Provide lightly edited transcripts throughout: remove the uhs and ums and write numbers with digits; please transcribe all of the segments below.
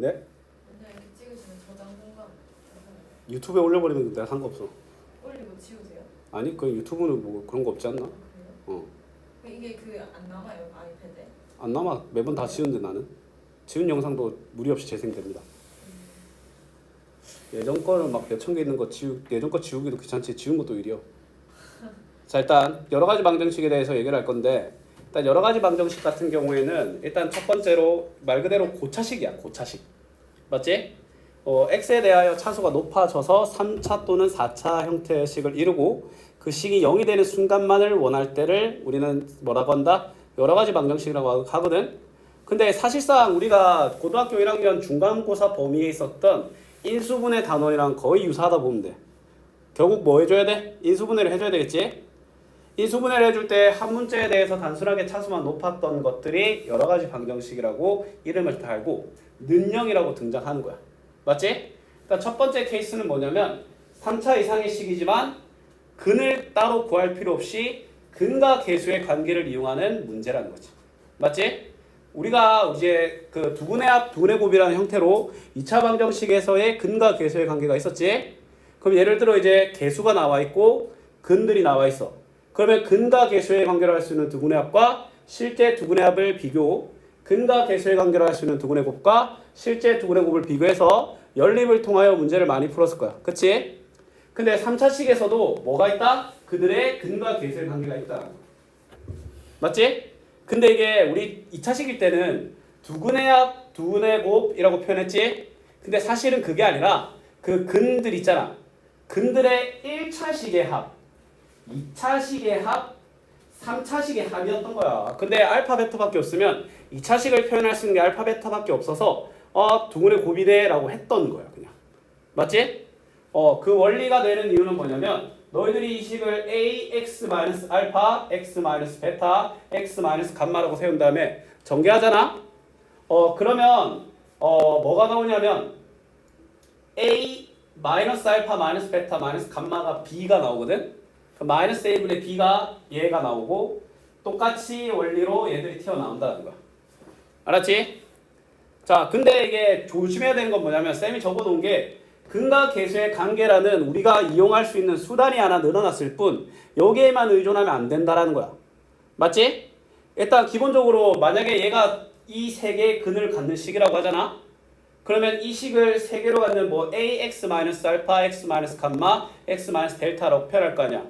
네? 그냥 이렇게 찍으시면 저장 공간 유튜브에 올려버리면 내가 상관없어. 올리고 지우세요? 아니 그 유튜브는 뭐 그런 거 없지 않나? 그래요? 어. 이게 그 안 남아요 아이패드에? 안 남아. 매번 다 지우는데 나는. 지운 영상도 무리 없이 재생됩니다. 예전 거는 막 몇천 개 있는 거 예전 거 지우기도 귀찮지 지운 것도 일이요. 자 일단 여러 가지 방정식에 대해서 얘기를 할 건데 일단 여러 가지 방정식 같은 경우에는 일단 첫 번째로 말 그대로 고차식이야. 고차식. 맞지? x에 대하여 차수가 높아져서 3차 또는 4차 형태의 식을 이루고 그 식이 0이 되는 순간만을 원할 때를 우리는 뭐라고 한다? 여러 가지 방정식이라고 하거든. 근데 사실상 우리가 고등학교 1학년 중간고사 범위에 있었던 인수분해 단원이랑 거의 유사하다 보면 돼. 결국 뭐 해줘야 돼? 인수분해를 해줘야 되겠지? 인수분해를 해줄 때 한 문제에 대해서 단순하게 차수만 높았던 것들이 여러 가지 방정식이라고 이름을 달고 는형이라고 등장하는 거야. 맞지? 일단 첫 번째 케이스는 뭐냐면 3차 이상의 식이지만 근을 따로 구할 필요 없이 근과 계수의 관계를 이용하는 문제라는 거지. 맞지? 우리가 이제 그 두분의 합, 두분의 곱이라는 형태로 2차 방정식에서의 근과 계수의 관계가 있었지? 그럼 예를 들어 이제 계수가 나와 있고 근들이 나와 있어. 그러면 근과 계수의 관계로 할 수 있는 두분의 합과 실제 두분의 합을 비교, 근과 계수의 관계로 할 수 있는 두분의 곱과 실제 두분의 곱을 비교해서 연립을 통하여 문제를 많이 풀었을 거야. 그치? 근데 3차식에서도 뭐가 있다? 그들의 근과 계수의 관계가 있다. 맞지? 근데 이게 우리 2차식일 때는 두근의 합, 두근의 곱이라고 표현했지? 근데 사실은 그게 아니라 그 근들 있잖아. 근들의 1차식의 합, 2차식의 합, 3차식의 합이었던 거야. 근데 알파 베타밖에 없으면 2차식을 표현할 수 있는 게 알파 베타밖에 없어서 두근의 곱이래 라고 했던 거야. 그냥. 맞지? 그 원리가 되는 이유는 뭐냐면 너희들이 이 식을 ax-알파, x-베타, x-감마라고 세운 다음에 전개하잖아? 그러면 뭐가 나오냐면 a-알파, 베타, 감마가 b가 나오거든? 마이너스 a분의 b가 얘가 나오고 똑같이 원리로 얘들이 튀어나온다는 거야. 알았지? 자, 근데 이게 조심해야 되는 건 뭐냐면 쌤이 적어놓은 게 근과 계수의 관계라는 우리가 이용할 수 있는 수단이 하나 늘어났을 뿐 여기에만 의존하면 안 된다라는 거야. 맞지? 일단 기본적으로 만약에 얘가 이 세 개의 근을 갖는 식이라고 하잖아. 그러면 이 식을 세 개로 갖는 뭐 ax-알파, x-감마, x-델타라고 표현할 거 아니야.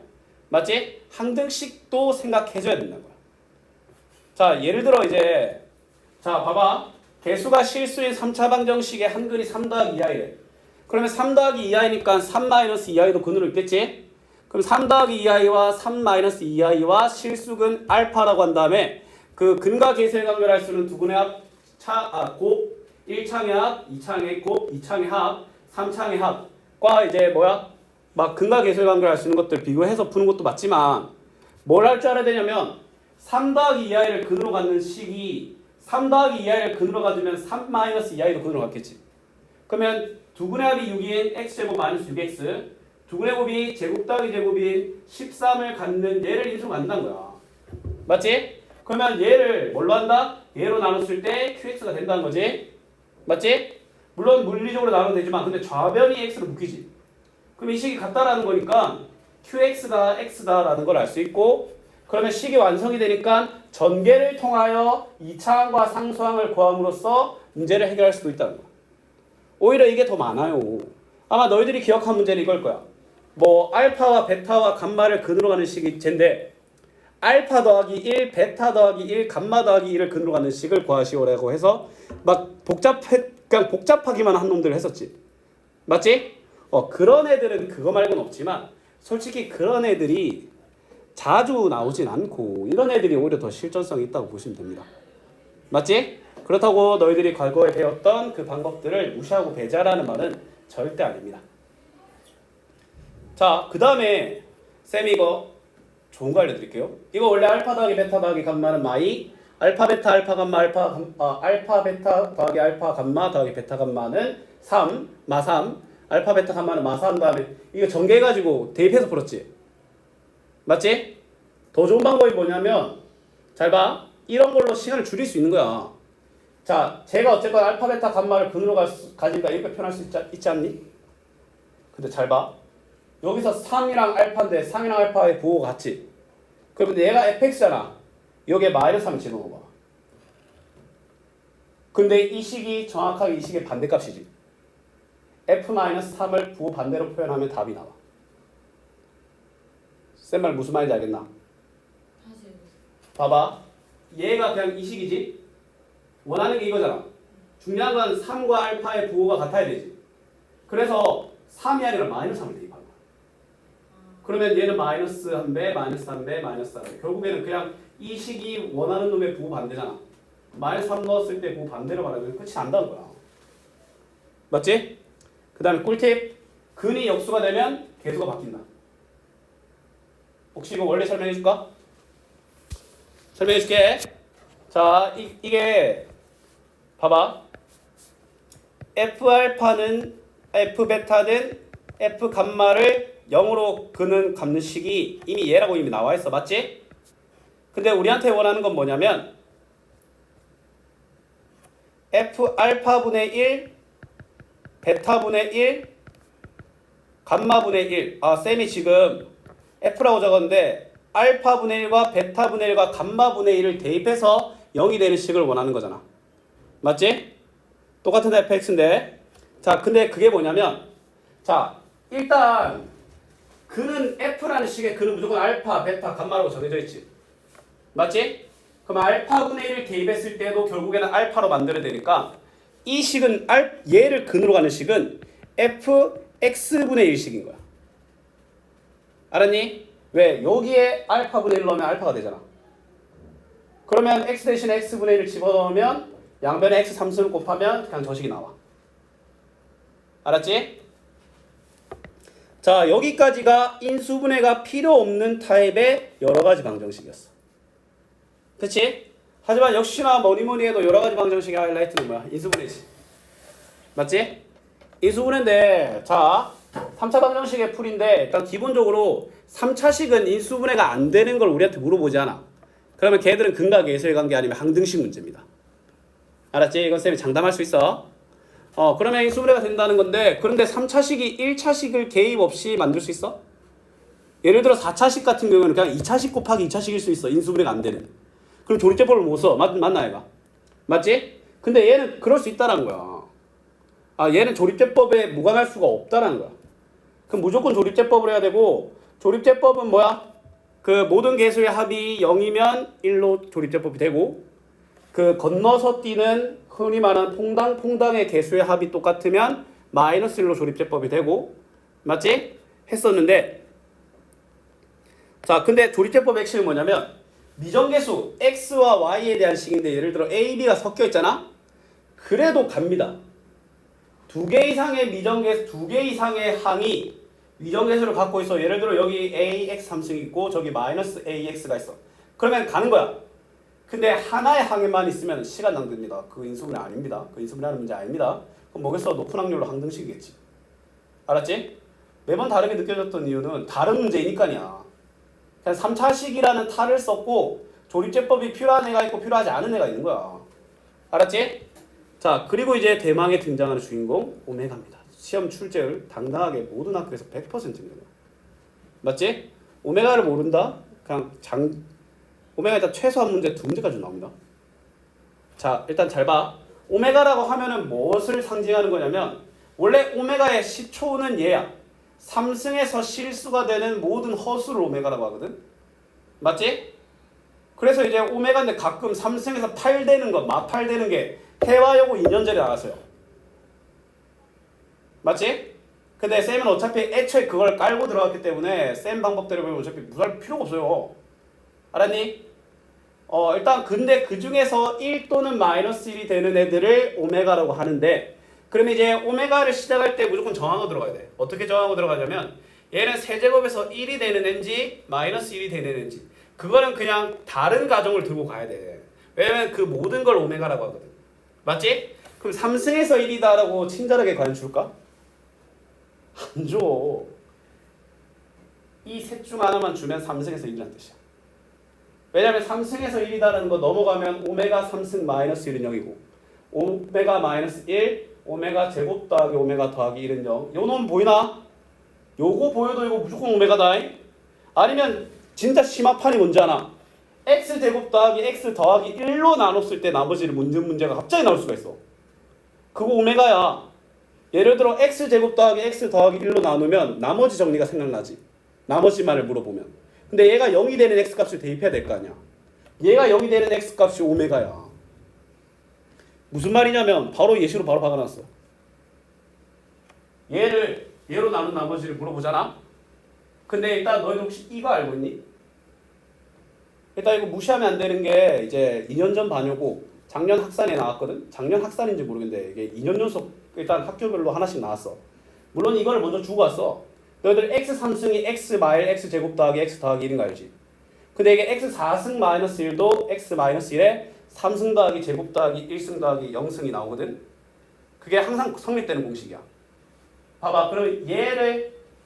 맞지? 항등식도 생각해줘야 된다는 거야. 자, 예를 들어 이제 자, 봐봐. 개수가 실수인 3차 방정식의 한글이 3 더하기 2i래. 그러면 3 더하기 2i니까 3 마이너스 2i도 근으로 있겠지? 그럼 3 더하기 2i와 3 마이너스 2i와 실수근 알파라고 한 다음에 그 근과 계수의 관계를 할 수 있는 두근의 합, 곱, 1창의 합, 2창의 곱, 2창의 합, 3창의 합과 이제 뭐야? 막 근과 계수의 관계를 할 수 있는 것들 비교해서 푸는 것도 맞지만 뭘 할 줄 알아야 되냐면 3 더하기 2i를 근으로 갖는 식이 3 더하기 2i를 근으로 가지면 3 마이너스 2i도 근으로 갖겠지. 그러면 두분의 합이 6인 x제곱 마이너스 6x 두분의 곱이 제곱 더하기 제곱인 13을 갖는 얘를 인수로 간다는 거야. 맞지? 그러면 얘를 뭘로 한다? 얘로 나눴을 때 qx가 된다는 거지. 맞지? 물론 물리적으로 나눠도 되지만 근데 좌변이 x로 묶이지. 그럼 이 식이 같다라는 거니까 qx가 x다라는 걸 알 수 있고 그러면 식이 완성이 되니까 전개를 통하여 이차항과 상수항을 구함으로써 문제를 해결할 수도 있다는 거야. 오히려 이게 더 많아요. 아마 너희들이 기억한 문제는 이걸 거야. 뭐 알파와 베타와 감마를 근으로 가는 식이 쟤인데 알파 더하기 1, 베타 더하기 1, 감마 더하기 1을 근으로 가는 식을 구하시오라고 해서 막 그냥 복잡하기만 한 놈들을 했었지. 맞지? 그런 애들은 그거 말고는 없지만 솔직히 그런 애들이 자주 나오진 않고 이런 애들이 오히려 더 실전성이 있다고 보시면 됩니다. 맞지? 그렇다고 너희들이 과거에 배웠던 그 방법들을 무시하고 배제하라는 말은 절대 아닙니다. 자, 그 다음에 쌤이 이거 좋은 거 알려드릴게요. 이거 원래 알파 더하기 베타 더하기 감마는 마이, 알파 베타 알파 감마 알파 베타 더하기 알파 감마 더하기 베타 감마는 3, 마 3, 알파 베타 감마는 마 3 다음에 이거 전개해가지고 대입해서 풀었지. 맞지? 더 좋은 방법이 뭐냐면 잘 봐. 이런 걸로 시간을 줄일 수 있는 거야. 자, 제가 어쨌건 알파, 베타, 감마를 근으로 가지니까 이렇게 표현할 수 있지 않니? 근데 잘 봐. 여기서 3이랑 알파인데 3이랑 알파의 부호가 같지? 그러면 얘가 fx잖아. 여기에 마이너스 3을 집어넣어봐. 근데 이 식이 정확하게 이 식의 반대값이지. f-3을 부호 반대로 표현하면 답이 나와. 쌤 말 무슨 말인지 알겠나? 다시 해보세요. 봐봐. 얘가 그냥 이 식이지? 원하는 게 이거잖아. 중요한 건 3과 알파의 부호가 같아야 되지. 그래서 3이 아니라 마이너스 3을 대입하는 거야. 그러면 얘는 마이너스 1배, 마이너스 3배, 마이너스 4배. 결국에는 그냥 이 식이 원하는 놈의 부호 반대잖아. 마이너스 3 넣었을 때 부호 반대로 말하면 끝이 난다는 거야. 맞지? 그 다음에 꿀팁. 근이 역수가 되면 개수가 바뀐다. 혹시 이거 원래 설명해 줄까? 설명해 줄게. 자, 이게 봐봐. F알파는 F베타는 F감마를 0으로 그는 갚는 식이 이미 얘라고 이미 나와 있어. 맞지? 근데 우리한테 원하는 건 뭐냐면 F알파분의 1 베타분의 1 감마분의 1. 아, 쌤이 지금 F라고 적었는데 알파분의 1과 베타분의 1과 감마분의 1을 대입해서 0이 되는 식을 원하는 거잖아. 맞지? 똑같은 fx인데. 자, 근데 그게 뭐냐면 자, 일단 그는 f라는 식의 그는 무조건 알파, 베타, 감마라고 정해져 있지. 맞지? 그럼 알파분의 1을 대입했을 때도 결국에는 알파로 만들어야 되니까 이 식은 얘를 근으로 가는 식은 fx분의 1식인 거야. 알았니? 왜? 여기에 알파분의 1 넣으면 알파가 되잖아. 그러면 x 대신에 x분의 1을 집어넣으면 양변에 x 3승을 곱하면 그냥 저 식이 나와. 알았지? 자, 여기까지가 인수분해가 필요 없는 타입의 여러 가지 방정식이었어. 그치? 하지만 역시나 뭐니 해도 여러 가지 방정식의 하이라이트는 뭐야? 인수분해지. 맞지? 인수분해인데 자, 3차 방정식의 풀인데 일단 기본적으로 3차식은 인수분해가 안 되는 걸 우리한테 물어보지 않아. 그러면 걔들은 근과 계수의 관계 아니면 항등식 문제입니다. 알았지? 이건 쌤이 장담할 수 있어. 그러면 인수분해가 된다는 건데 그런데 3차식이 1차식을 개입 없이 만들 수 있어? 예를 들어 4차식 같은 경우는 그냥 2차식 곱하기 2차식일 수 있어. 인수분해가 안 되는. 그럼 조립제법을 못 써. 맞나 얘가? 맞지? 근데 얘는 그럴 수 있다는 거야. 아, 얘는 조립제법에 무관할 수가 없다는 거야. 그럼 무조건 조립제법을 해야 되고 조립제법은 뭐야? 그 모든 개수의 합이 0이면 1로 조립제법이 되고 그 건너서 뛰는 흔히 말하는 퐁당퐁당의 개수의 합이 똑같으면 마이너스 1로 조립제법이 되고 맞지? 했었는데 자, 근데 조립제법의 핵심은 뭐냐면 미정계수 x와 y에 대한 식인데 예를 들어 a, b가 섞여 있잖아? 그래도 갑니다. 두 개 이상의 미정계수, 두 개 이상의 항이 위정계수를 갖고 있어. 예를 들어 여기 ax 3승이 있고 저기 마이너스 ax가 있어. 그러면 가는 거야. 근데 하나의 항에만 있으면 시간 낭비입니다. 그 인수분해 아닙니다. 그 인수분해하는 문제 아닙니다. 그럼 뭐겠어? 높은 확률로 항등식이겠지. 알았지? 매번 다르게 느껴졌던 이유는 다른 문제이니까냐. 그냥 3차식이라는 탈을 썼고 조립제법이 필요한 애가 있고 필요하지 않은 애가 있는 거야. 알았지? 자, 그리고 이제 대망의 등장하는 주인공 오메가입니다. 시험 출제율 당당하게 모든 학교에서 100%입니다. 맞지? 오메가를 모른다? 그냥 오메가 일단 최소한 문제 2문제까지 나옵니다. 자, 일단 잘 봐. 오메가라고 하면은 무엇을 상징하는 거냐면 원래 오메가의 시초는 얘야. 3승에서 실수가 되는 모든 허수를 오메가라고 하거든. 맞지? 그래서 이제 오메가인데 가끔 3승에서 8 되는 거, 마8 되는 게 해와여고 2년전에 나왔어요. 맞지? 근데 쌤은 어차피 애초에 그걸 깔고 들어갔기 때문에 쌤 방법대로 배우면 어차피 무할 필요가 없어요. 알았니? 일단 근데 그 중에서 1 또는 마이너스 1이 되는 애들을 오메가라고 하는데 그러면 이제 오메가를 시작할 때 무조건 정하고 들어가야 돼. 어떻게 정하고 들어가냐면 얘는 세제곱에서 1이 되는 애인지 마이너스 1이 되는 애인지 그거는 그냥 다른 가정을 들고 가야 돼. 왜냐면 그 모든 걸 오메가라고 하거든. 맞지? 그럼 3승에서 1이다라고 친절하게 과연 줄까? 안 줘. 이 셋 중 하나만 주면 3승에서 1이라는 뜻이야. 왜냐면 3승에서 1이다라는 거 넘어가면 오메가 3승 마이너스 1은 0이고 오메가 마이너스 1 오메가 제곱 더하기 오메가 더하기 1은 0. 요 놈 보이나? 요거 보여도 이거 무조건 오메가다. 아니면 진짜 심화판이 뭔지 아나? x제곱 더하기 x 더하기 1로 나눴을 때 나머지를 문제가 갑자기 나올 수가 있어. 그거 오메가야. 예를 들어 x제곱 더하기 x 더하기 1로 나누면 나머지 정리가 생각나지. 나머지만을 물어보면. 근데 얘가 0이 되는 x값을 대입해야 될 거 아니야. 얘가 0이 되는 x값이 오메가야. 무슨 말이냐면 바로 예시로 바로 박아놨어. 얘로 나눈 나머지를 물어보잖아. 근데 일단 너희들 혹시 이거 알고 있니? 일단 이거 무시하면 안 되는 게 이제 2년 전 반여고 작년 학산에 나왔거든. 작년 학산인지 모르겠는데 이게 2년 연속 일단 학교별로 하나씩 나왔어. 물론 이걸 먼저 주고 왔어. 너희들 x 3승이 x 마일 x 제곱 더하기 x 더하기 1인 거 알지? 근데 이게 x 4승 마이너스 1도 x 마이너스 1에 3승 더하기 제곱 더하기 1승 더하기 0승이 나오거든. 그게 항상 성립되는 공식이야. 봐봐. 그럼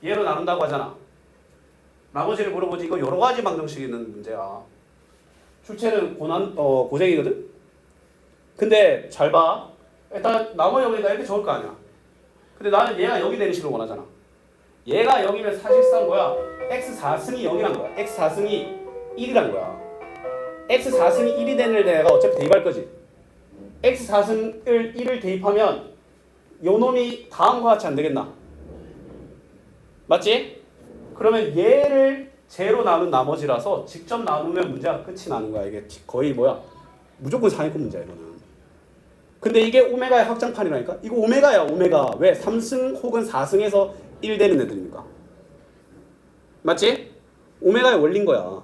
얘로 나눈다고 하잖아. 나머지를 물어보지. 이거 여러 가지 방정식이 있는 문제야. 출제는 고생이거든. 근데 잘 봐. 일단 나머지 여기다 이렇게 적을 거 아니야. 근데 나는 얘가 0이 되는 식으로 원하잖아. 얘가 0이면 사실상 뭐야? x 4승이 0이란 거야. x 4승이 1이란 거야. x 4승이 1이 되는 내가 어차피 대입할 거지. x 4승을 1을 대입하면 요 놈이 다음과 같이 안 되겠나? 맞지? 그러면 얘를 제로 나눈 나머지라서 직접 나누면 문제가 끝이 나는 거야. 이게 거의 뭐야? 무조건 상위권 문제야 이거는. 근데 이게 오메가의 확장판이라니까? 이거 오메가야 오메가. 왜? 3승 혹은 4승에서 1 되는 애들이니까. 맞지? 오메가의 원리인 거야.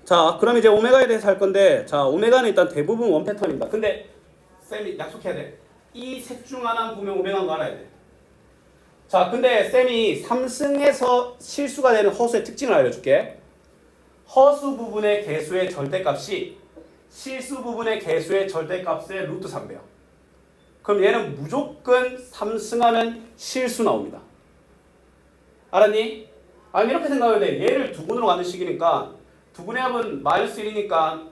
자, 그럼 이제 오메가에 대해서 할 건데, 자, 오메가는 일단 대부분 원 패턴입니다. 근데 쌤이 약속해야 돼. 이 셋 중 하나 보면 오메가인 거 알아야 돼. 자, 근데 쌤이 3승에서 실수가 되는 허수의 특징을 알려줄게. 허수 부분의 개수의 절대값이 실수 부분의 개수의 절대값의 루트 3배야. 그럼 얘는 무조건 3승하면 실수 나옵니다. 알았니? 아니 이렇게 생각해야 돼. 얘를 두분으로 가는 식이니까 두분의 합은 마이너스 1이니까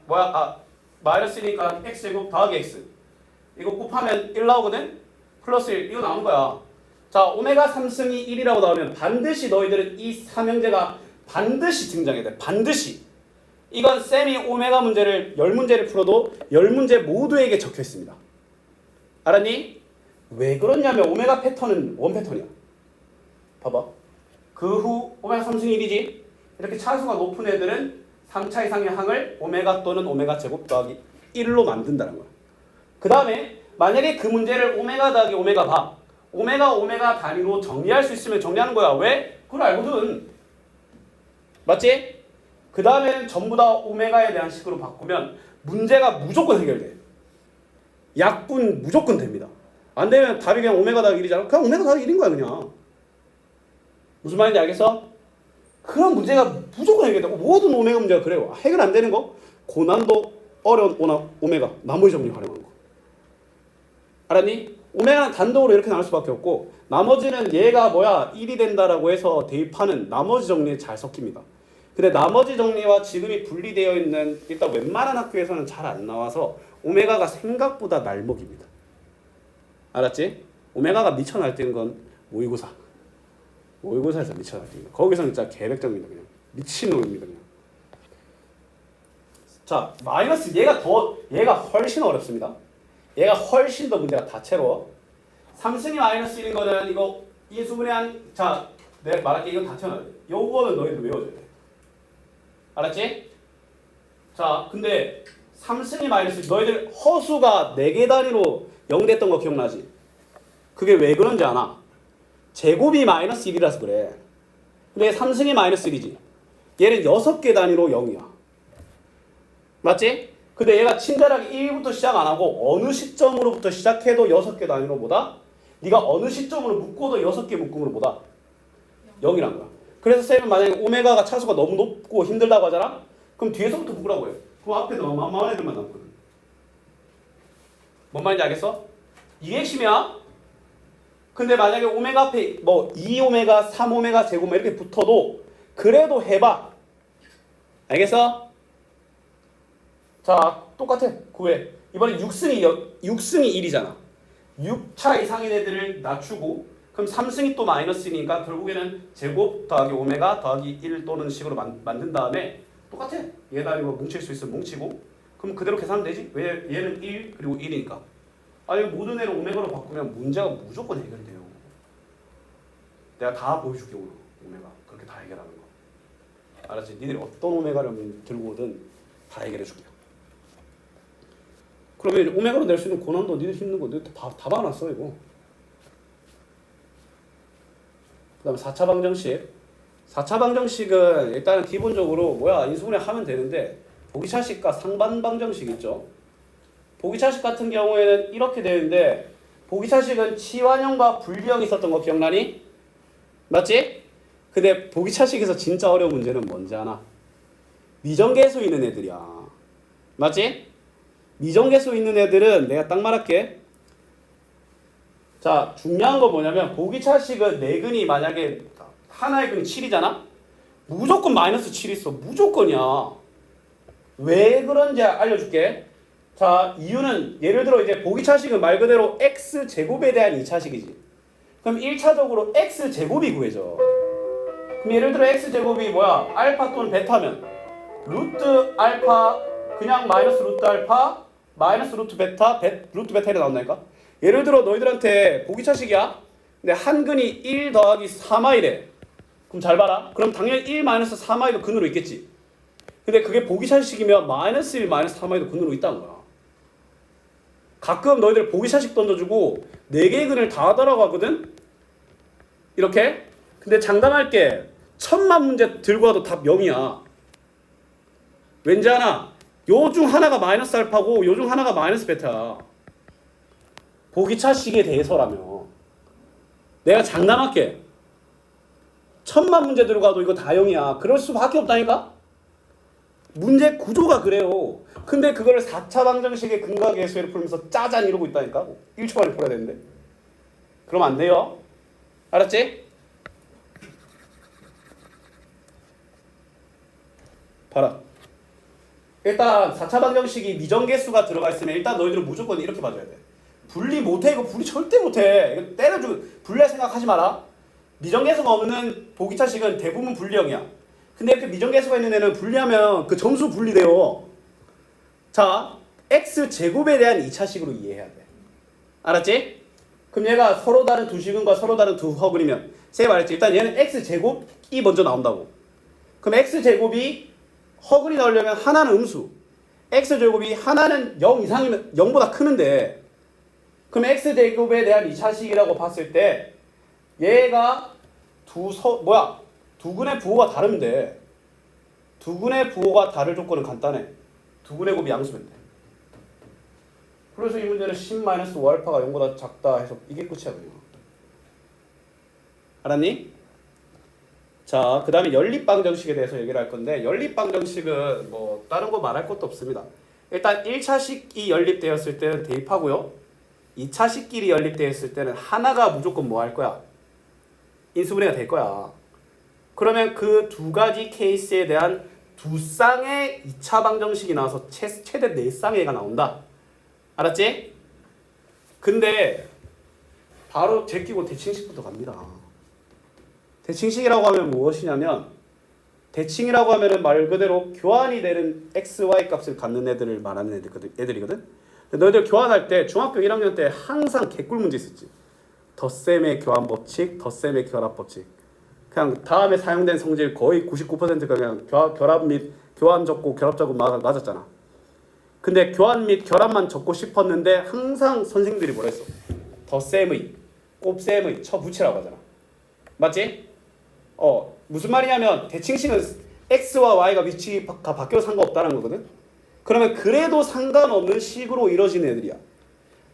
마이너스 1이니까 x제곱 더하기 x 이거 곱하면 1 나오거든? 플러스 1 이거 나온 거야. 자, 오메가 3승이 1이라고 나오면 반드시 너희들은 이 삼형제가 반드시 등장해야 돼. 반드시. 이건 쌤이 오메가 문제를 10문제를 풀어도 10문제 모두에게 적혀 있습니다. 알았니? 왜 그러냐면 오메가 패턴은 원 패턴이야. 봐봐. 그 후 오메가 3승이 1이지. 이렇게 차수가 높은 애들은 3차 이상의 항을 오메가 또는 오메가 제곱 더하기 1로 만든다는 거야. 그 다음에 만약에 그 문제를 오메가 더하기 오메가 바 오메가 단위로 정리할 수 있으면 정리하는 거야. 왜? 그걸 알거든. 맞지? 그 다음에는 전부 다 오메가에 대한 식으로 바꾸면 문제가 무조건 해결돼. 약분 무조건 됩니다. 안 되면 답이 그냥 오메가 더하기 1이잖아. 그냥 오메가 더하기 1인 거야 그냥. 무슨 말인지 알겠어? 그런 문제가 무조건 해결돼. 모든 오메가 문제가 그래요. 해결 안 되는 거 고난도 어려운 오메가 나머지 정리 활용하는 거. 알았니? 오메가는 단독으로 이렇게 나올 수밖에 없고 나머지는 얘가 뭐야 1이 된다라고 해서 대입하는 나머지 정리에 잘 섞입니다. 근데 나머지 정리와 지금이 분리되어 있는 일단 웬만한 학교에서는 잘 안 나와서 오메가가 생각보다 날먹입니다. 알았지? 오메가가 미쳐 날뛰는 건 모의고사. 모의고사에서 미쳐 날뛰는 거. 거기서는 진짜 개백정입니다. 그냥 미친놈입니다. 그냥. 자, 마이너스 얘가 훨씬 어렵습니다. 얘가 훨씬 더 문제가 다채로워. 3승이 마이너스 1인 거는 이거 인수분해한 자 내가 말할게 이건 다 튀어나와야 돼. 요거는 너희들 외워줘야 돼. 알았지? 자 근데 3승이 마이너스 너희들 허수가 4개 단위로 0 됐던 거 기억나지? 그게 왜 그런지 아나? 제곱이 마이너스 1이라서 그래. 근데 3승이 마이너스 1이지. 얘는 6개 단위로 0이야. 맞지? 근데 얘가 친절하게 1부터 시작 안 하고 어느 시점으로부터 시작해도 6개 단위로 뭐다? 네가 어느 시점으로 묶어도 6개 묶음으로 뭐다? 0이란 거야. 그래서 쌤은 만약에 오메가가 차수가 너무 높고 힘들다고 하잖아? 그럼 뒤에서부터 묶으라고 해. 그럼 앞에도 만만한 애들만 남거든. 뭔 말인지 알겠어? 이게 핵심이야. 근데 만약에 오메가 앞에 뭐 2오메가, 3오메가, 제곱 이렇게 붙어도 그래도 해봐. 알겠어? 자, 똑같아. 9회. 이번엔 6승이 1이잖아. 6차 이상인 애들을 낮추고 그럼 3승이 또 마이너스니까 결국에는 제곱 더하기 오메가 더하기 1 또는 식으로 만든 다음에 똑같아. 얘다 이거 뭉칠 수 있으면 뭉치고 그럼 그대로 계산하면 되지. 왜 얘는 1 그리고 1이니까. 아니 모든 애를 오메가로 바꾸면 문제가 무조건 해결이 돼요. 내가 다 보여줄게 오늘. 오메가 그렇게 다 해결하는 거. 알았지? 니들이 어떤 오메가를 들고 오든 다 해결해 줄게요. 그러면 오메가로 낼 수 있는 고난도 니들 힘든 거 니들 다 박아놨어 이거. 그 다음에 4차 방정식. 4차 방정식은 일단은 기본적으로 인수분해 하면 되는데 보기차식과 상반 방정식 있죠. 보기차식 같은 경우에는 이렇게 되는데 보기차식은 치환형과 분리형이 있었던 거 기억나니? 맞지? 근데 보기차식에서 진짜 어려운 문제는 뭔지 아나? 미정계수 있는 애들이야. 맞지? 미정계수 있는 애들은 내가 딱 말할게. 자, 중요한 거 뭐냐면 보기차식은 네 근이 만약에 하나의 근이 7이잖아? 무조건 마이너스 7 있어. 무조건이야. 왜 그런지 알려줄게. 자, 이유는 예를 들어 이제 보기차식은 말 그대로 x제곱에 대한 2차식이지. 그럼 1차적으로 x제곱이 구해져. 그럼 예를 들어 x제곱이 알파 또는 베타면 루트 알파 그냥 마이너스 루트 알파 마이너스 루트 베타 루트 베타 이렇게 나온다니까. 예를 들어 너희들한테 보기차식이야. 근데 한 근이 1 더하기 3i래. 그럼 잘 봐라. 그럼 당연히 1 마이너스 3i도 근으로 있겠지. 근데 그게 보기차식이면 마이너스 1 마이너스 3i도 근으로 있다는 거야. 가끔 너희들 보기차식 던져주고 4개의 근을 다 하더라고 하거든. 이렇게. 근데 장담할게. 1000만 문제 들고 와도 답 0이야. 왠지 아나? 요 중 하나가 마이너스 알파고 요 중 하나가 마이너스 베타야. 보기차식에 대해서라면 내가 장담할게. 1000만 문제 들고 와도 이거 다 0이야. 그럴 수밖에 없다니까? 문제 구조가 그래요. 근데 그걸 4차 방정식의 근각 계수를 풀면서 짜잔 이러고 있다니까. 1초 만에 풀어야 되는데. 그럼 안 돼요. 알았지? 봐라. 일단 4차 방정식이 미정계수가 들어가 있으면 일단 너희들은 무조건 이렇게 봐줘야 돼. 분리 못해. 이거 분리 절대 못해. 이거 때려주고 분리할 생각하지 마라. 미정계수가 없는 보기차식은 대부분 분리형이야. 근데 이렇게 미정계수가 있는 애는 분리하면 그 점수 분리돼요. 자, x제곱에 대한 2차식으로 이해해야 돼. 알았지? 그럼 얘가 서로 다른 두 식은과 서로 다른 두 허근이면 쌤 말했지. 일단 얘는 x제곱이 먼저 나온다고. 그럼 x제곱이 허근이 나오려면 하나는 음수. x제곱이 하나는 0 이상이면 0보다 크는데 그럼 x제곱에 대한 2차식이라고 봤을 때 얘가 두 근의 부호가 다르면 돼. 두 근의 부호가 다를 조건은 간단해. 두 근의 곱이 양수면 돼. 그래서 이 문제는 10-5알파가 0보다 작다 해서 이게 끝이야 그냥. 알았니? 자, 그 다음에 연립방정식에 대해서 얘기를 할 건데 연립방정식은 뭐 다른 거 말할 것도 없습니다. 일단 1차식이 연립되었을 때는 대입하고요. 2차식끼리 연립되었을 때는 하나가 무조건 뭐 할 거야? 인수분해가 될 거야. 그러면 그 두 가지 케이스에 대한 두 쌍의 2차 방정식이 나와서 최대 4쌍의가 나온다. 알았지? 근데 바로 제끼고 대칭식부터 갑니다. 대칭식이라고 하면 무엇이냐면 대칭이라고 하면은 말 그대로 교환이 되는 x, y 값을 갖는 애들을 말하는 애들이거든. 근데 너희들 교환할 때 중학교 1학년 때 항상 개꿀 문제 있었지. 덧셈의 교환 법칙, 덧셈의 결합 법칙. 그냥 다음에 사용된 성질 거의 99%가 그냥 결합 및 교환 적고 결합 적고 맞았잖아. 근데 교환 및 결합만 적고 싶었는데 항상 선생님들이 뭐라 했어? 덧셈의, 곱셈의 쳐붙이라고 하잖아. 맞지? 무슨 말이냐면 대칭식은 x와 y가 위치가 바뀌어도 상관없다는 거거든. 그러면 그래도 상관없는 식으로 이루어지는 애들이야.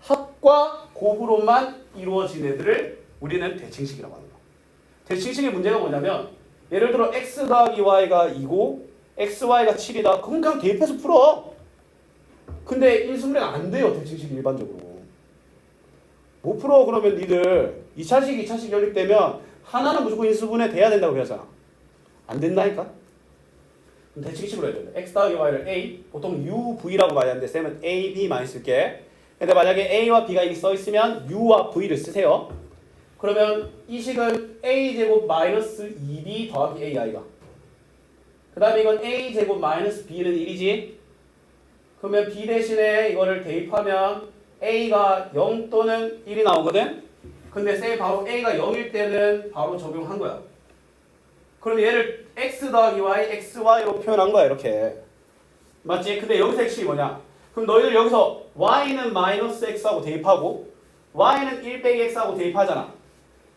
합과 곱으로만 이루어진 애들을 우리는 대칭식이라고 하는 거야. 대칭식의 문제가 뭐냐면 예를 들어 x 더하기 y가 2고 x, y가 7이다. 그럼 그냥 대입해서 풀어. 근데 인수분해가 안 돼요. 대칭식이 일반적으로. 못 풀어. 그러면 니들 2차식, 2차식 연립되면 하나는 무조건 인수분해 돼야 된다고 그러잖아. 안 된다니까? 그럼 대칭식으로 해야 돼. x 더하기 y를 a, 보통 uv라고 많이 하는데 쌤은 a, b 많이 쓸게. 근데 만약에 a와 b가 이미 써 있으면 u와 v를 쓰세요. 그러면 이 식은 a제곱 마이너스 2b 더하기 ai가. 그 다음에 이건 a제곱 마이너스 b는 1이지. 그러면 b 대신에 이거를 대입하면 a가 0 또는 1이 나오거든. 근데 쌤 바로 a가 0일 때는 바로 적용한 거야. 그럼 얘를 x 더하기 y, xy로 표현한 거야 이렇게. 맞지? 근데 여기서 핵심이 뭐냐? 그럼 너희들 여기서 y는 마이너스 x하고 대입하고 y는 1 빼기 x하고 대입하잖아.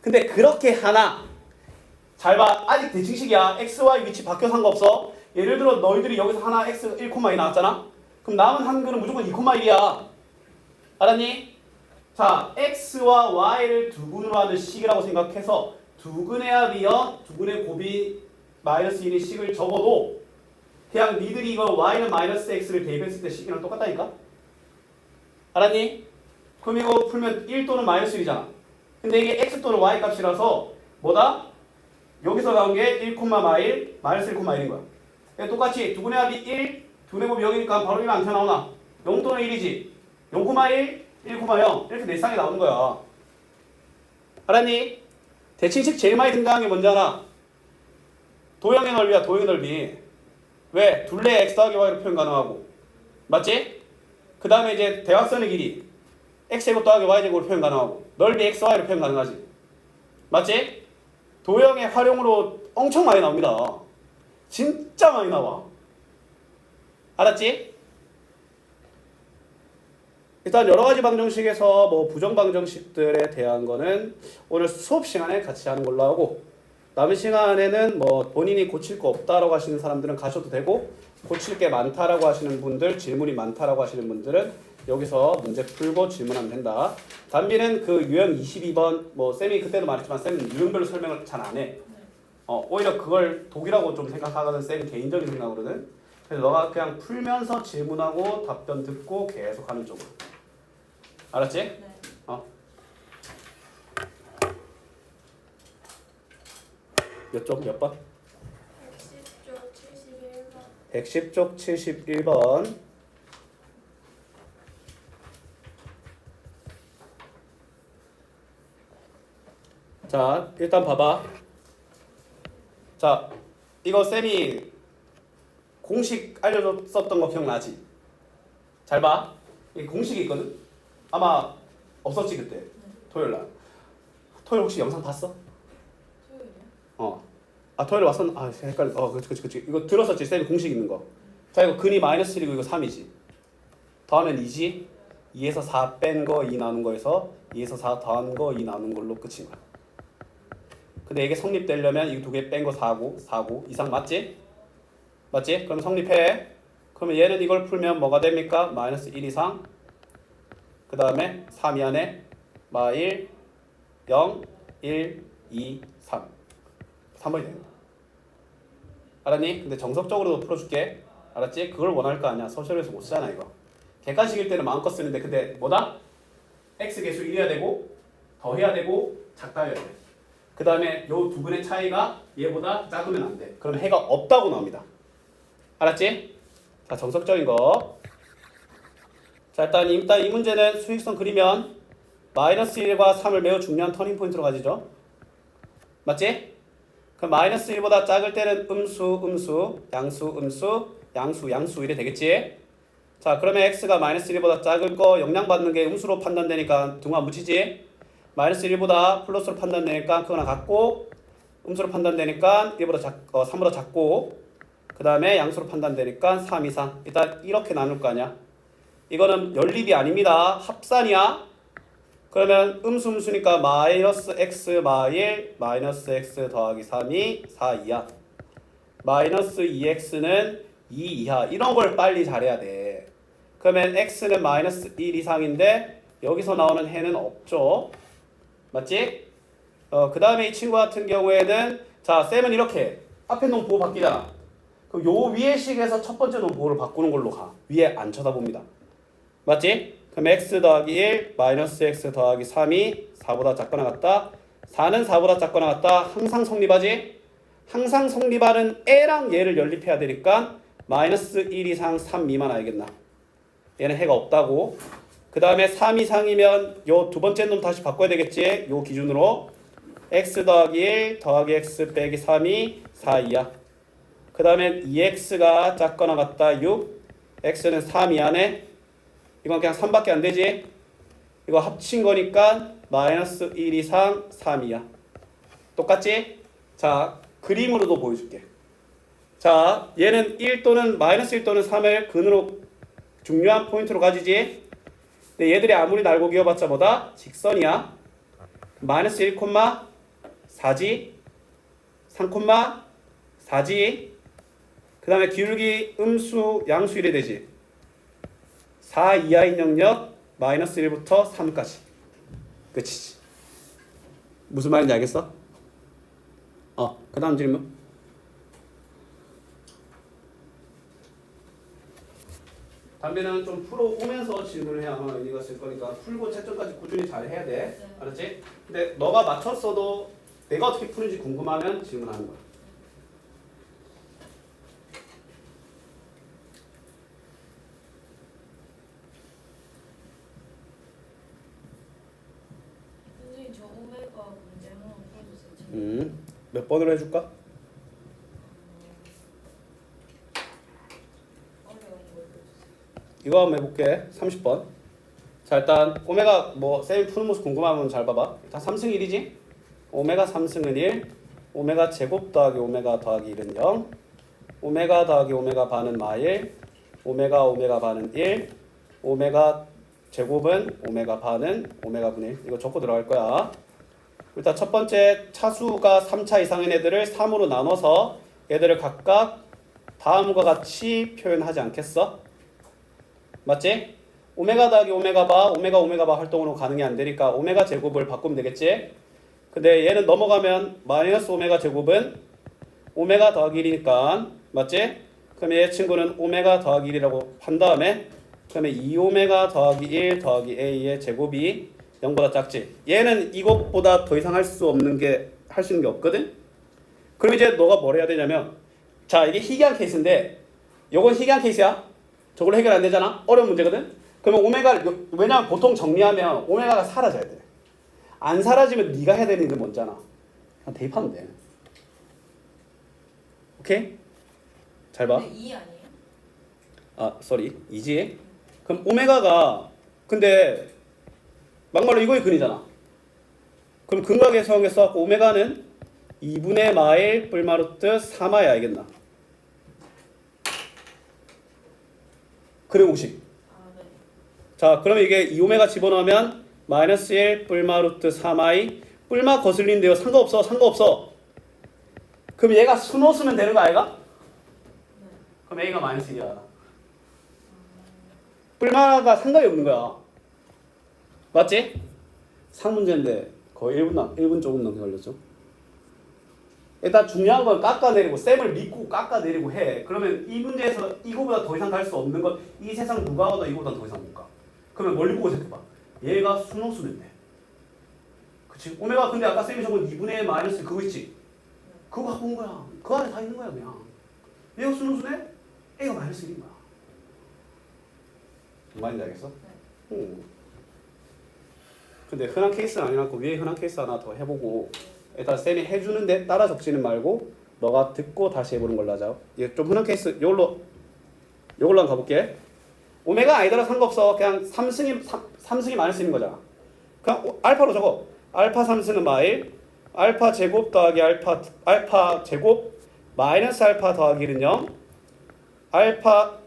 근데 그렇게 하나 잘 봐. 아직 대칭식이야. x, y 위치 바뀌어 상관없어. 예를 들어 너희들이 여기서 하나 x 1,2 나왔잖아. 그럼 남은 한글은 무조건 2,1이야. 알았니? 자, x와 y를 두근으로 하는 식이라고 생각해서 두근의 합이여 두근의 곱이 마이너스 1인 식을 적어도 그냥 니들이 이거 y는 마이너스 x를 대입했을 때 식이랑 똑같다니까? 알았니? 그럼 이거 풀면 1 또는 마이너스 1이잖아. 근데 이게 x 또는 y 값이라서 뭐다? 여기서 나온 게 1, 마일, 마이너스 1,1인 거야. 그러니까 똑같이 두근의 합이 1, 두근의 곱이 0이니까 바로 1은 안 튀어나오나? 0 또는 1이지. 0,1, 1,0 이렇게 네 쌍이 나오는 거야. 알았니? 대칭식 제일 많이 등장한 게 뭔지 알아? 도형의 넓이야, 도형의 넓이. 왜? 둘레 x 더하기 y로 표현 가능하고. 맞지? 그 다음에 이제 대각선의 길이 x제곱 더하기 y제곱으로 표현 가능하고 넓이 x, y로 표현 가능하지. 맞지? 도형의 활용으로 엄청 많이 나옵니다. 진짜 많이 나와. 알았지? 일단 여러 가지 방정식에서 뭐 부정 방정식들에 대한 거는 오늘 수업 시간에 같이 하는 걸로 하고 남은 시간에는 뭐 본인이 고칠 거 없다라고 하시는 사람들은 가셔도 되고 고칠 게 많다라고 하시는 분들, 질문이 많다라고 하시는 분들은 여기서 문제 풀고 질문하면 된다. 단비는 그 유형 22번 뭐 쌤이 그때도 말했지만 쌤은 유형별로 설명을 잘 안 해. 오히려 그걸 독이라고 좀 생각하거든. 쌤 개인적인 생각으로는. 그래서 너가 그냥 풀면서 질문하고 답변 듣고 계속 하는 쪽으로. 알았지? 네. 몇 쪽? 몇 번? 110쪽 71번. 110쪽 71번. 자, 일단 봐봐. 자, 이거 쌤이 공식 알려줬었던 거 기억나지? 잘 봐. 이 공식이 있거든? 아마 없었지 그때. 토요일날. 토요일 혹시 영상 봤어? 토요일이요? 토요일에 왔었나? 헷갈려. 그치. 이거 들었었지? 쌤이 공식 있는 거. 자, 이거 근이 마이너스 1이고 이거 3이지. 더하면 2지? 2에서 4 뺀 거 2 나눈 거에서 2에서 4 더한 거 2 나눈 걸로 끝인 거야. 근데 이게 성립되려면 이 두 개 뺀 거 4고 이상 맞지? 맞지? 그럼 성립해. 그러면 얘는 이걸 풀면 뭐가 됩니까? 마이너스 1 이상. 그 다음에 3 이 안에 마1 0 1 2 3 3번이 됩니다. 알았니? 근데 정석적으로도 풀어줄게. 알았지? 그걸 원할 거 아니야. 소셜에서 못 쓰잖아 이거. 객관식일 때는 마음껏 쓰는데 근데 뭐다? x 개수 1해야 되고 더해야 되고 작다 해야 돼. 그 다음에 요 두 근의 차이가 얘보다 작으면 안 돼. 그럼 해가 없다고 나옵니다. 알았지? 자, 정석적인 거. 자, 일단 이 문제는 수익선 그리면 마이너스 1과 3을 매우 중요한 터닝포인트로 가지죠. 맞지? 그럼 마이너스 1보다 작을 때는 음수, 양수 이래 되겠지? 자, 그러면 x가 마이너스 1보다 작을 거 영향받는 게 음수로 판단되니까 등화 묻히지? 마이너스 1보다 플러스로 판단되니까 그거나 같고 음수로 판단되니까 3보다 작고 그 다음에 양수로 판단되니까 3 이상. 일단 이렇게 나눌 거 아니야. 이거는 연립이 아닙니다. 합산이야. 그러면 음수니까 마이너스 x 마일 마이너스 x 더하기 3이 4 이하 마이너스 2x는 2 이하 이런 걸 빨리 잘해야 돼. 그러면 x는 마이너스 1 이상인데 여기서 나오는 해는 없죠. 맞지? 그 다음에 이 친구 같은 경우에는 자 쌤은 이렇게 앞에 놈 보호 바뀌잖아. 그럼 요 위의 식에서 첫 번째 놈 보호를 바꾸는 걸로 가. 위에 안 쳐다봅니다. 맞지? 그럼 x 더하기 1 마이너스 x 더하기 3이 4보다 작거나 같다. 4는 4보다 작거나 같다. 항상 성립하지? 항상 성립하는 애랑 얘를 연립해야 되니까 마이너스 1 이상 3 미만 알겠나? 얘는 해가 없다고. 그 다음에 3 이상이면 요 두 번째 놈 다시 바꿔야 되겠지? 요 기준으로 x 더하기 1 더하기 x 빼기 3이 4 2야. 그 다음에 2x가 작거나 같다 6, x는 3 이하네. 이건 그냥 3밖에 안 되지? 이거 합친 거니까 마이너스 1 이상 3이야. 똑같지? 자, 그림으로도 보여줄게. 자, 얘는 1 또는 마이너스 1 또는 3을 근으로 중요한 포인트로 가지지. 근데 얘들이 아무리 날고 기어봤자 뭐다? 직선이야. 마이너스 1, 4지. 3, 4지. 그 다음에 기울기 음수, 양수 이래 되지. 4 이하인 영역 마이너스 1부터 3까지. 그치? 무슨 말인지 알겠어? 그 다음 질문. 담배는 좀 풀어오면서 질문을 해야 아마 의미가 있을 거니까 풀고 채점까지 꾸준히 잘 해야 돼. 네. 알았지? 근데 너가 맞췄어도 내가 어떻게 푸는지 궁금하면 질문하는 거야. 선생님 저 오메가 문제 한번 풀어주세요. 몇 번으로 해줄까? 어려운 거 해주세요. 이거 한번 해볼게. 30번. 자, 일단 오메가 뭐 쌤이 푸는 모습 궁금하면 잘 봐봐. 일단 3승 1이지? 오메가 3승은 1, 오메가 제곱 더하기 오메가 더하기 1은 0, 오메가 더하기 오메가 반은 마1, 오메가 반은 1, 오메가 제곱은 오메가 반은 오메가 분의 1. 이거 적고 들어갈 거야. 일단 첫 번째 차수가 3차 이상인 애들을 3으로 나눠서 얘들을 각각 다음과 같이 표현하지 않겠어? 맞지? 오메가 더하기 오메가 바 활동으로 가능이 안 되니까 오메가 제곱을 바꾸면 되겠지? 근데 얘는 넘어가면 마이너스 오메가 제곱은 오메가 더하기 1이니까 맞지? 그럼 얘 친구는 오메가 더하기 1이라고 한 다음에 그러면 2오메가 더하기 1 더하기 a의 제곱이 0보다 작지? 얘는 이것보다 더 이상 할 수 없는 게 할 수 있는 게 없거든? 그럼 이제 너가 뭘 해야 되냐면 자 이게 희귀한 케이스인데 요건 희귀한 케이스야. 저걸로 해결 안 되잖아? 어려운 문제거든? 그러면 오메가 왜냐면 보통 정리하면 오메가가 사라져야 돼. 안 사라지면 네가 해야 되는 일은 뭔잖아. 그냥 대입하면 돼. 오케이? 잘 봐. 근데 2 아니에요? 쏘리. 이지? 그럼 오메가가 근데 막말로 이거의 근이잖아. 그럼 근각의 성에 써갖고 오메가는 2분의 마일 뿔마루트 3아야 알겠나? 그래 50. 네. 자 그러면 이게 2오메가 집어넣으면 마이너스 1 뿔마루트 3i 뿔마 거슬린데요. 상관없어. 그럼 얘가 수노 쓰면 되는 거 아이가? 네. 그럼 a가 마이너스 1이야. 뿔마가 상관이 없는 거야. 맞지? 상문제인데 거의 1분 조금 넘게 걸렸죠. 일단 중요한 건 깎아내리고 쌤을 믿고 깎아내리고 해. 그러면 이 문제에서 이거보다 더 이상 갈 수 없는 건 이 세상 누가 와도 이거보다 더 이상 못 가. 그러면 멀리 보고 생각해봐. 얘가 수노수면 돼. 그치? 오메가 근데 아까 쌤이 적은 2분의 마이너스 그거 있지? 그거 갖고 온 거야. 그 안에 다 있는 거야 그냥. 얘가 수노수네? A가 마이너스 1인 거야. 말인지 알겠어? 근데 흔한 케이스는 아니라고 위에 흔한 케이스 하나 더 해보고 일단 쌤이 해주는데 따라 적지는 말고 너가 듣고 다시 해보는 걸로 하자. 이게 좀 흔한 케이스 요걸로 한번 가볼게. 오메가 아니더라 상관없어. 그냥 3승이 마이너스인 거잖아. 그냥 알파로 적어. 알파 3승은 마일 알파 제곱 더하기 알파 제곱 마이너스 알파 더하기 1은 0 알파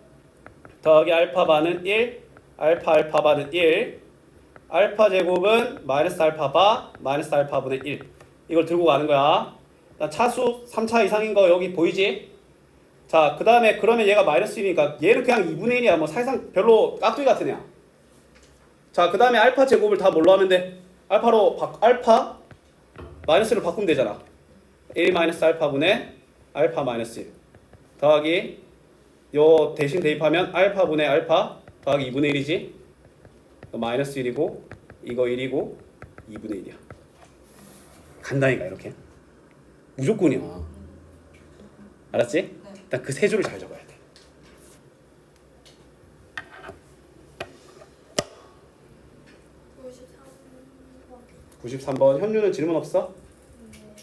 더하기 알파 반은 1 알파 반은 1 알파 제곱은 마이너스 알파 바 마이너스 알파 분의 1 이걸 들고 가는 거야. 차수 3차 이상인 거 여기 보이지? 자, 그 다음에 그러면 얘가 마이너스 1이니까 얘는 그냥 2분의 1이야. 뭐 사실상 별로 깍두기 같은 애야. 자, 그 다음에 알파 제곱을 다 뭘로 하면 돼? 알파 마이너스를 바꾸면 되잖아. 1 마이너스 알파 분의 알파 마이너스 1 더하기 요 대신 대입하면 알파 분의 알파 더하기 2분의 1이지. 마이너스 1이고 이거 1이고 2분의 1이야. 간다니까 이렇게. 무조건이야. 알았지? 네. 일단 그 세 줄을 잘 적어야 돼. 93번. 93번 현유는 질문 없어? 네.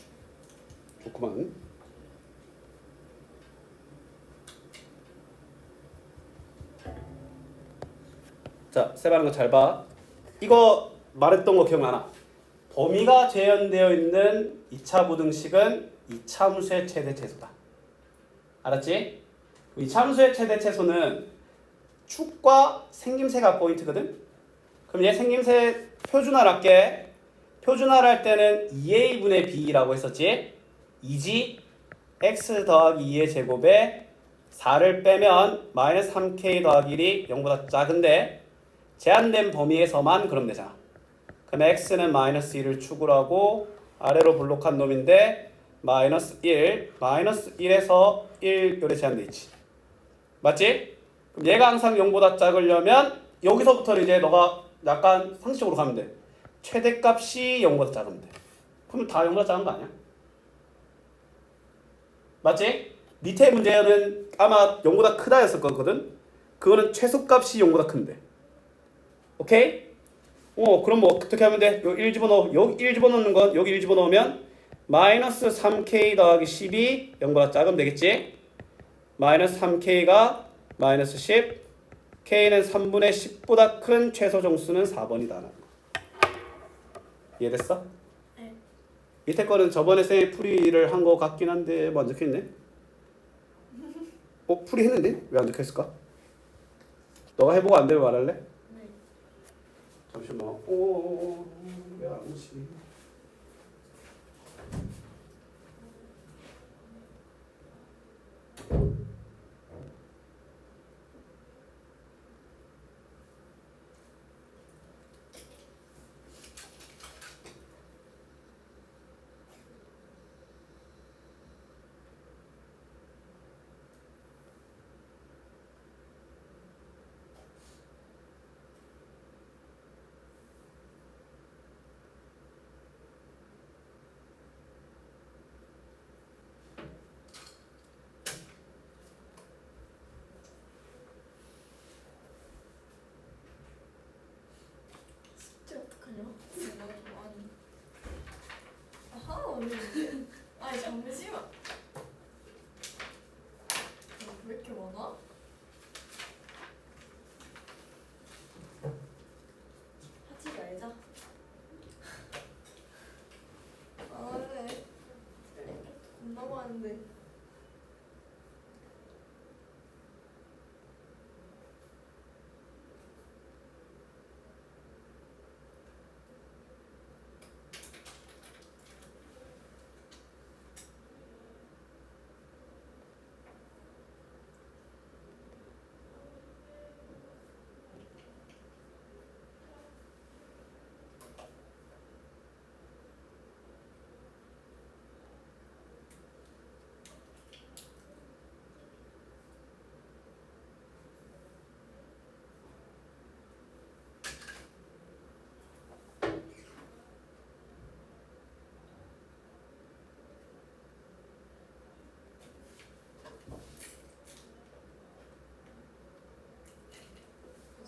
좋구만. 자, 세바는 거 잘 봐. 이거 말했던 거 기억나나? 범위가 재현되어 있는 2차 부등식은 이차함수의 최대 최소다. 알았지? 이차함수의 최대 최소는 축과 생김새가 포인트거든? 그럼 얘 생김새 표준화를 할게. 표준화를 할 때는 2a분의 b라고 했었지? 2지 x 더하기 2의 제곱에 4를 빼면 마이너스 3k 더하기 1이 0보다 작은데 제한된 범위에서만 그럼 되잖아. 그럼 x는 마이너스 1을 축으로 하고 아래로 블록한 놈인데 마이너스 1, 마이너스 1에서 1 요래 제한돼 있지. 맞지? 그럼 얘가 항상 0보다 작으려면 여기서부터는 이제 너가 약간 상식적으로 가면 돼. 최대값이 0보다 작으면 돼. 그러면 다 0보다 작은 거 아니야? 맞지? 밑에 문제는 아마 0보다 크다였을 거거든. 그거는 최소값이 0보다 큰데. 오케이? 그럼 뭐 어떻게 하면 돼? 여기 1 집어넣어. 여기 1 집어넣는 건 여기 1 집어넣으면 마이너스 3k 더하기 10이 0보다 작으면 되겠지? 마이너스 3k가 마이너스 10, k는 3분의 10보다 큰 최소 정수는 4번이다. 이해됐어? 네. 밑에 거는 저번에 쌤이 풀이를 한 거 같긴 한데 뭐 안 적혀있네? 풀이 했는데? 왜 안 적혀있을까? 너가 해보고 안 되면 말할래? 네. 잠시만. 왜 안 오지? 진짜 어떡하냐? 아니. 아하 언니. 아니 잠시만. 왜 이렇게 많아? 하지 말자. 아 그래. 틀린 것도 겁나 많은데.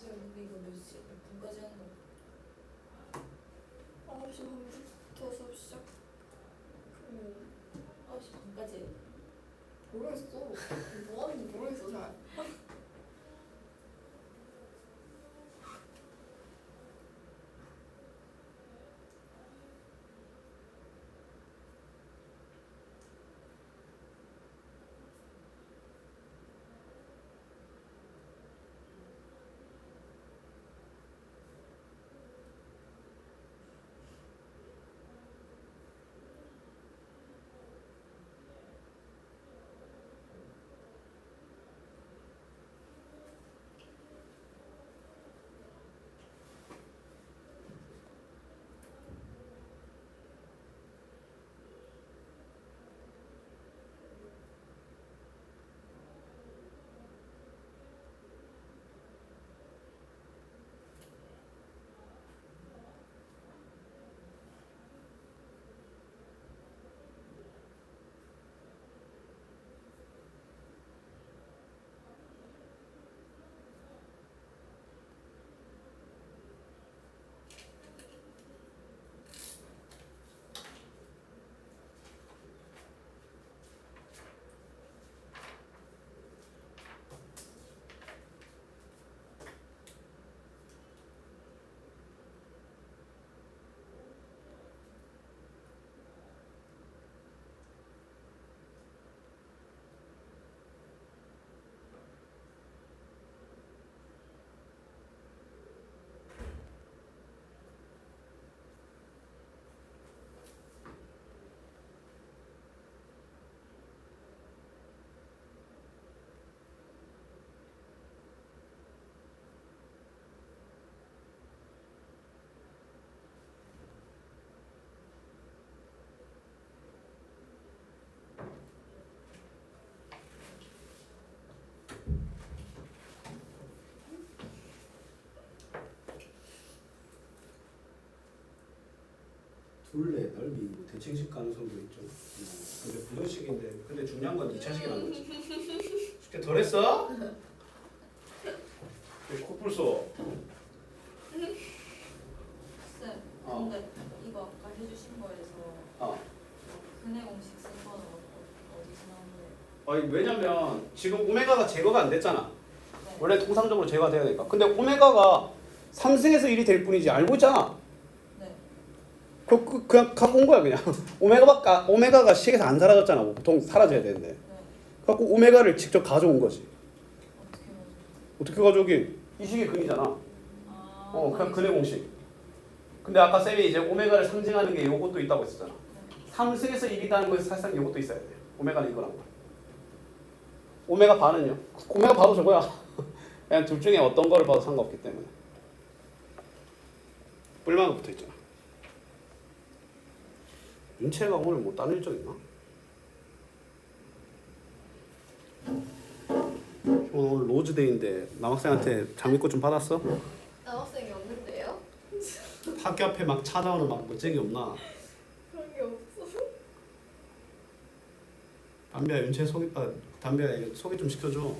근데 이거 몇 분까지 하는 거야? 9시 반부터 수업 시작? 그러면 9시 반까지? 모르겠어. 뭐 하는지 모르겠어 잘. 둘레 넓이 뭐 대칭식 가능성도 있죠. 근데 부정식인데 근데 중요한 건 2차식이라는 거지. 숙제 덜 했어? 코뿔소. 쌤, 어. 근데 이거 아까 해주신 거에서 어. 근해 공식 쓴 거는 어디서 나온 거예요? 아니 왜냐면 지금 오메가가 제거가 안 됐잖아. 네. 원래 통상적으로 제거가 돼야 되니까. 근데 오메가가 3승에서 1이 될 뿐이지 알고 있잖아. 네. 그냥 갖고 온 거야 그냥. 오메가가 식에서 안 사라졌잖아. 보통 사라져야 되는데. 네. 갖고 오메가를 직접 가져온 거지. 어떻게 해요? 어떻게 가져오긴? 이 식이 근이잖아. 아. 그냥 근의 공식. 근데 아까 쌤이 이제 오메가를 상징하는 게 요것도 있다고 했었잖아. 3승에서 1이다는 거에서 사실상 요것도 있어야 돼. 오메가는 이거란 거야. 오메가 반은요? 오메가 바로 저거야. 그냥 둘 중에 어떤 거를 봐도 상관없기 때문에. 뿔만 붙어 있잖아. 윤채가 오늘 뭐 다른 일정 있나? 오늘 로즈데이인데 남학생한테 장미꽃 좀 받았어? 남학생이 없는데요? 학교 앞에 막 찾아오는 막 멋쟁이 없나? 그런 게 없어. 담비야 윤채 담비야 소개 좀 시켜줘.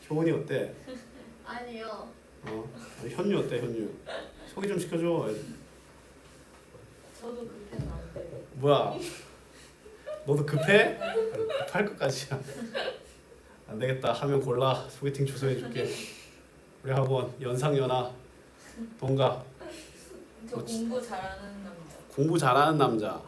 효은이 어때? 아니요. 아니, 현유 어때 현유? 소개 좀 시켜줘. 저도 그때는 안 돼요. 뭐야? 너도 급해? 급할 것까지야. 안 되겠다. 하면 골라. 소개팅 주소해줄게. 우리 학원 연상연하 동갑. 저 공부 잘하는 남자. 공부 잘하는 남자.